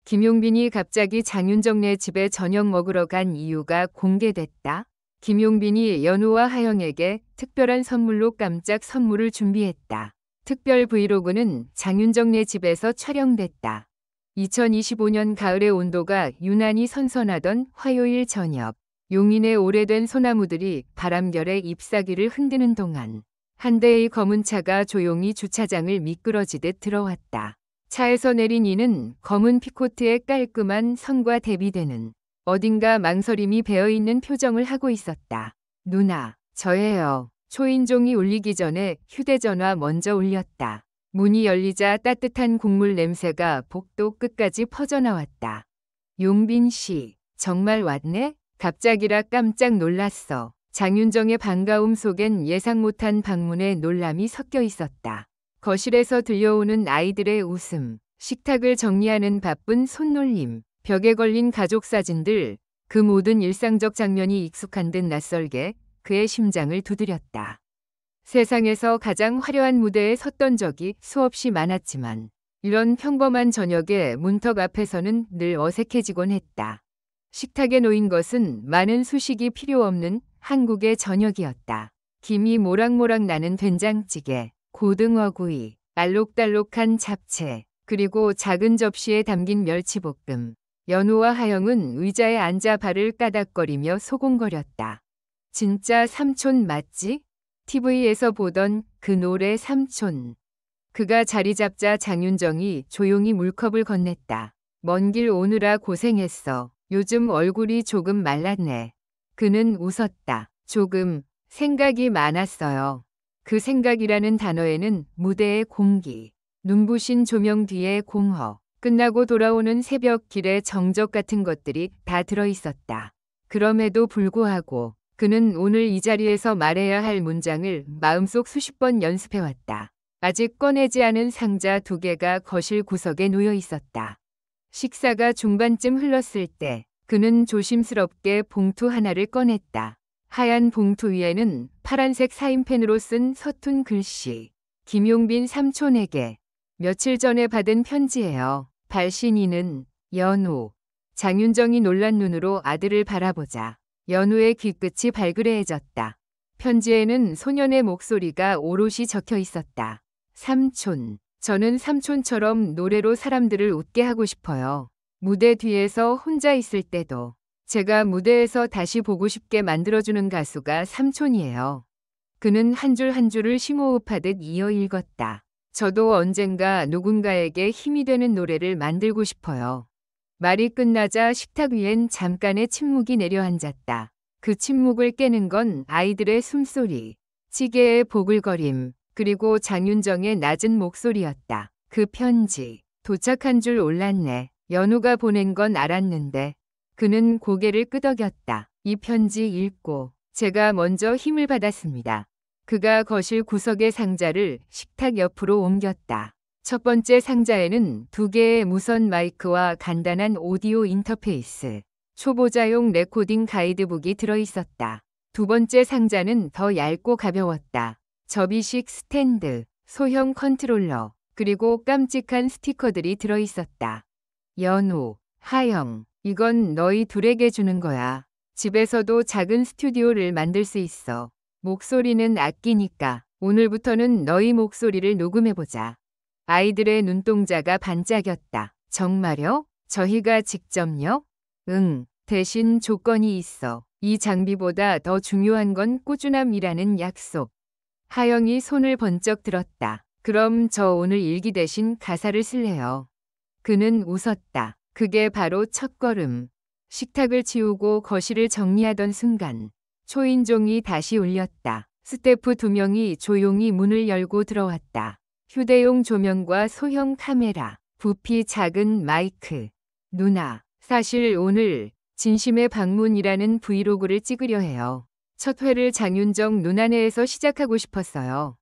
김용빈이 갑자기 장윤정네 집에 저녁 먹으러 간 이유가 공개됐다. 김용빈이 연우와 하영에게 특별한 선물로 깜짝 선물을 준비했다. 특별 브이로그는 장윤정네 집에서 촬영됐다. 2025년 가을의 온도가 유난히 선선하던 화요일 저녁, 용인의 오래된 소나무들이 바람결에 잎사귀를 흔드는 동안 한 대의 검은 차가 조용히 주차장을 미끄러지듯 들어왔다. 차에서 내린 이는 검은 피코트에 깔끔한 선과 대비되는 어딘가 망설임이 배어있는 표정을 하고 있었다. 누나, 저예요. 초인종이 울리기 전에 휴대전화 먼저 울렸다. 문이 열리자 따뜻한 국물 냄새가 복도 끝까지 퍼져나왔다. 용빈 씨, 정말 왔네? 갑자기라 깜짝 놀랐어. 장윤정의 반가움 속엔 예상 못한 방문에 놀람이 섞여 있었다. 거실에서 들려오는 아이들의 웃음, 식탁을 정리하는 바쁜 손놀림, 벽에 걸린 가족 사진들, 그 모든 일상적 장면이 익숙한 듯 낯설게 그의 심장을 두드렸다. 세상에서 가장 화려한 무대에 섰던 적이 수없이 많았지만 이런 평범한 저녁에 문턱 앞에서는 늘 어색해지곤 했다. 식탁에 놓인 것은 많은 수식이 필요 없는 한국의 저녁이었다. 김이 모락모락 나는 된장찌개, 고등어구이, 알록달록한 잡채, 그리고 작은 접시에 담긴 멸치볶음. 연우와 하영은 의자에 앉아 발을 까닥거리며 소곤거렸다. 진짜 삼촌 맞지? TV에서 보던 그 노래 삼촌. 그가 자리 잡자 장윤정이 조용히 물컵을 건넸다. 먼 길 오느라 고생했어. 요즘 얼굴이 조금 말랐네. 그는 웃었다. 조금 생각이 많았어요. 그 생각이라는 단어에는 무대의 공기, 눈부신 조명 뒤의 공허, 끝나고 돌아오는 새벽 길의 정적 같은 것들이 다 들어있었다. 그럼에도 불구하고 그는 오늘 이 자리에서 말해야 할 문장을 마음속 수십 번 연습해왔다. 아직 꺼내지 않은 상자 2개가 거실 구석에 놓여 있었다. 식사가 중반쯤 흘렀을 때 그는 조심스럽게 봉투 하나를 꺼냈다. 하얀 봉투 위에는 파란색 사인펜으로 쓴 서툰 글씨. 김용빈 삼촌에게 며칠 전에 받은 편지예요. 발신인은 연우. 장윤정이 놀란 눈으로 아들을 바라보자 연우의 귀끝이 발그레해졌다. 편지에는 소년의 목소리가 오롯이 적혀 있었다. 삼촌, 저는 삼촌처럼 노래로 사람들을 웃게 하고 싶어요. 무대 뒤에서 혼자 있을 때도 제가 무대에서 다시 보고 싶게 만들어주는 가수가 삼촌이에요. 그는 한 줄 한 줄을 심호흡하듯 이어 읽었다. 저도 언젠가 누군가에게 힘이 되는 노래를 만들고 싶어요. 말이 끝나자 식탁 위엔 잠깐의 침묵이 내려앉았다. 그 침묵을 깨는 건 아이들의 숨소리, 찌개의 보글거림, 그리고 장윤정의 낮은 목소리였다. 그 편지, 도착한 줄 몰랐네. 연우가 보낸 건 알았는데. 그는 고개를 끄덕였다. 이 편지 읽고 제가 먼저 힘을 받았습니다. 그가 거실 구석의 상자를 식탁 옆으로 옮겼다. 첫 번째 상자에는 2개의 무선 마이크와 간단한 오디오 인터페이스, 초보자용 레코딩 가이드북이 들어있었다. 2번째 상자는 더 얇고 가벼웠다. 접이식 스탠드, 소형 컨트롤러, 그리고 깜찍한 스티커들이 들어있었다. 연우, 하영, 이건 너희 둘에게 주는 거야. 집에서도 작은 스튜디오를 만들 수 있어. 목소리는 아끼니까 오늘부터는 너희 목소리를 녹음해보자. 아이들의 눈동자가 반짝였다. 정말요? 저희가 직접요? 응, 대신 조건이 있어. 이 장비보다 더 중요한 건 꾸준함이라는 약속. 하영이 손을 번쩍 들었다. 그럼 저 오늘 일기 대신 가사를 쓸래요. 그는 웃었다. 그게 바로 첫걸음. 식탁을 치우고 거실을 정리하던 순간 초인종이 다시 울렸다. 스태프 2명이 조용히 문을 열고 들어왔다. 휴대용 조명과 소형 카메라, 부피 작은 마이크. 누나, 사실 오늘 진심의 방문이라는 브이로그를 찍으려 해요. 첫 회를 장윤정 누나네에서 시작하고 싶었어요.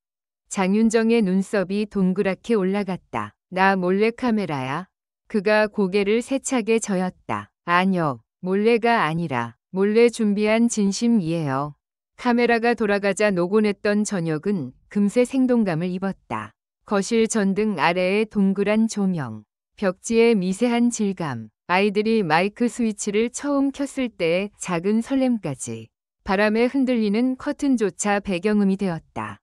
장윤정의 눈썹이 동그랗게 올라갔다. 나 몰래카메라야? 그가 고개를 세차게 저었다. 아니요, 몰래가 아니라 몰래 준비한 진심이에요. 카메라가 돌아가자 노곤했던 저녁은 금세 생동감을 입었다. 거실 전등 아래의 동그란 조명, 벽지의 미세한 질감, 아이들이 마이크 스위치를 처음 켰을 때의 작은 설렘까지 바람에 흔들리는 커튼조차 배경음이 되었다.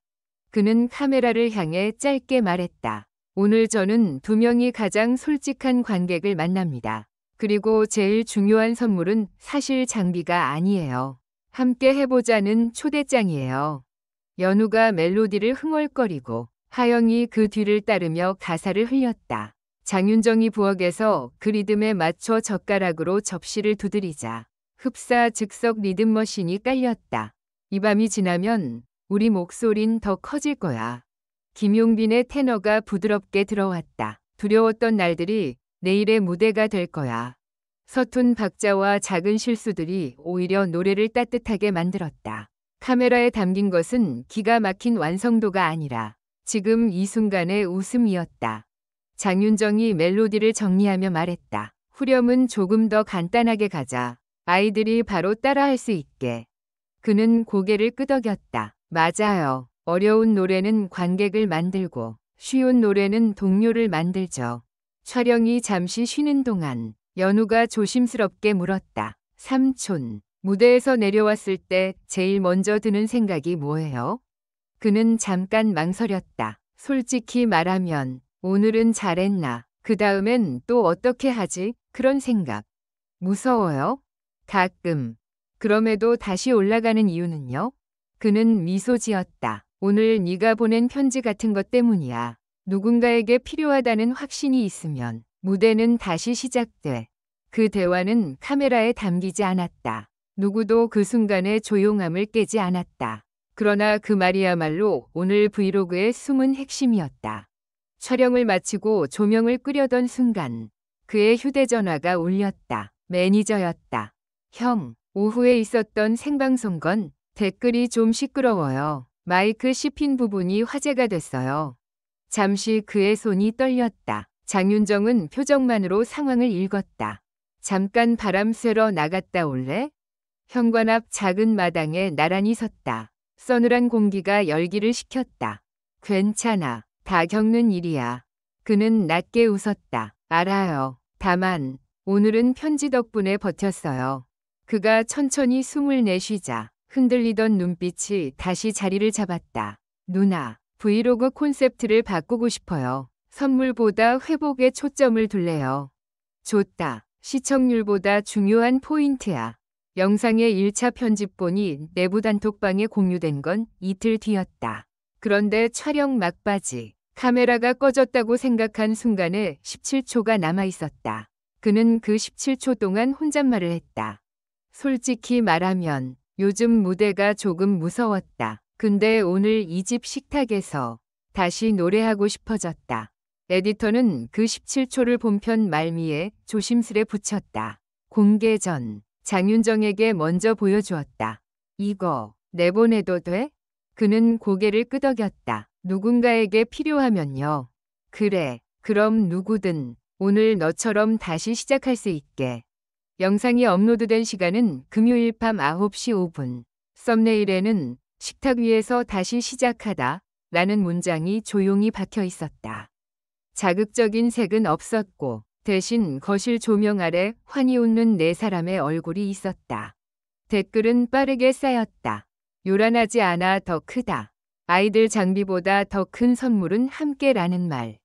그는 카메라를 향해 짧게 말했다. 오늘 저는 두 명이 가장 솔직한 관객을 만납니다. 그리고 제일 중요한 선물은 사실 장비가 아니에요. 함께 해보자는 초대장이에요. 연우가 멜로디를 흥얼거리고 하영이 그 뒤를 따르며 가사를 흘렸다. 장윤정이 부엌에서 그 리듬에 맞춰 젓가락으로 접시를 두드리자 흡사즉석 리듬 머신이 깔렸다. 이 밤이 지나면 우리 목소린 더 커질 거야. 김용빈의 테너가 부드럽게 들어왔다. 두려웠던 날들이 내일의 무대가 될 거야. 서툰 박자와 작은 실수들이 오히려 노래를 따뜻하게 만들었다. 카메라에 담긴 것은 기가 막힌 완성도가 아니라 지금 이 순간의 웃음이었다. 장윤정이 멜로디를 정리하며 말했다. 후렴은 조금 더 간단하게 가자. 아이들이 바로 따라할 수 있게. 그는 고개를 끄덕였다. 맞아요. 어려운 노래는 관객을 만들고 쉬운 노래는 동료를 만들죠. 촬영이 잠시 쉬는 동안 연우가 조심스럽게 물었다. 삼촌, 무대에서 내려왔을 때 제일 먼저 드는 생각이 뭐예요? 그는 잠깐 망설였다. 솔직히 말하면 오늘은 잘했나? 그 다음엔 또 어떻게 하지? 그런 생각. 무서워요? 가끔. 그럼에도 다시 올라가는 이유는요? 그는 미소 지었다. 오늘 네가 보낸 편지 같은 것 때문이야. 누군가에게 필요하다는 확신이 있으면 무대는 다시 시작돼. 그 대화는 카메라에 담기지 않았다. 누구도 그 순간의 조용함을 깨지 않았다. 그러나 그 말이야말로 오늘 브이로그의 숨은 핵심이었다. 촬영을 마치고 조명을 끄려던 순간 그의 휴대전화가 울렸다. 매니저였다. 형, 오후에 있었던 생방송건 댓글이 좀 시끄러워요. 마이크 씹힌 부분이 화제가 됐어요. 잠시 그의 손이 떨렸다. 장윤정은 표정만으로 상황을 읽었다. 잠깐 바람 쐬러 나갔다 올래? 현관 앞 작은 마당에 나란히 섰다. 서늘한 공기가 열기를 식혔다. 괜찮아. 다 겪는 일이야. 그는 낮게 웃었다. 알아요. 다만 오늘은 편지 덕분에 버텼어요. 그가 천천히 숨을 내쉬자 흔들리던 눈빛이 다시 자리를 잡았다. 누나, 브이로그 콘셉트를 바꾸고 싶어요. 선물보다 회복에 초점을 둘래요. 좋다. 시청률보다 중요한 포인트야. 영상의 1차 편집본이 내부 단톡방에 공유된 건 이틀 뒤였다. 그런데 촬영 막바지, 카메라가 꺼졌다고 생각한 순간에 17초가 남아 있었다. 그는 그 17초 동안 혼잣말을 했다. 솔직히 말하면 요즘 무대가 조금 무서웠다. 근데 오늘 이 집 식탁에서 다시 노래하고 싶어졌다. 에디터는 그 17초를 본편 말미에 조심스레 붙였다. 공개 전 장윤정에게 먼저 보여주었다. 이거 내보내도 돼? 그는 고개를 끄덕였다. 누군가에게 필요하면요. 그래, 그럼 누구든 오늘 너처럼 다시 시작할 수 있게. 영상이 업로드된 시간은 금요일 밤 9시 5분. 썸네일에는 식탁 위에서 다시 시작하다 라는 문장이 조용히 박혀 있었다. 자극적인 색은 없었고 대신 거실 조명 아래 환히 웃는 네 사람의 얼굴이 있었다. 댓글은 빠르게 쌓였다. 요란하지 않아 더 크다. 아이들 장비보다 더 큰 선물은 함께라는 말.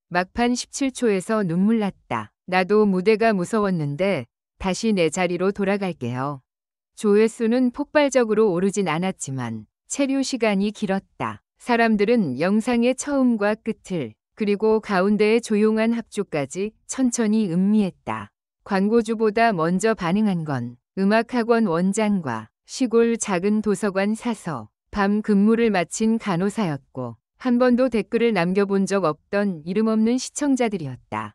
막판 17초에서 눈물 났다. 나도 무대가 무서웠는데 다시 내 자리로 돌아갈게요. 조회수는 폭발적으로 오르진 않았지만 체류 시간이 길었다. 사람들은 영상의 처음과 끝을 그리고 가운데의 조용한 합주까지 천천히 음미했다. 광고주보다 먼저 반응한 건 음악학원 원장과 시골 작은 도서관 사서, 밤 근무를 마친 간호사였고 한 번도 댓글을 남겨본 적 없던 이름 없는 시청자들이었다.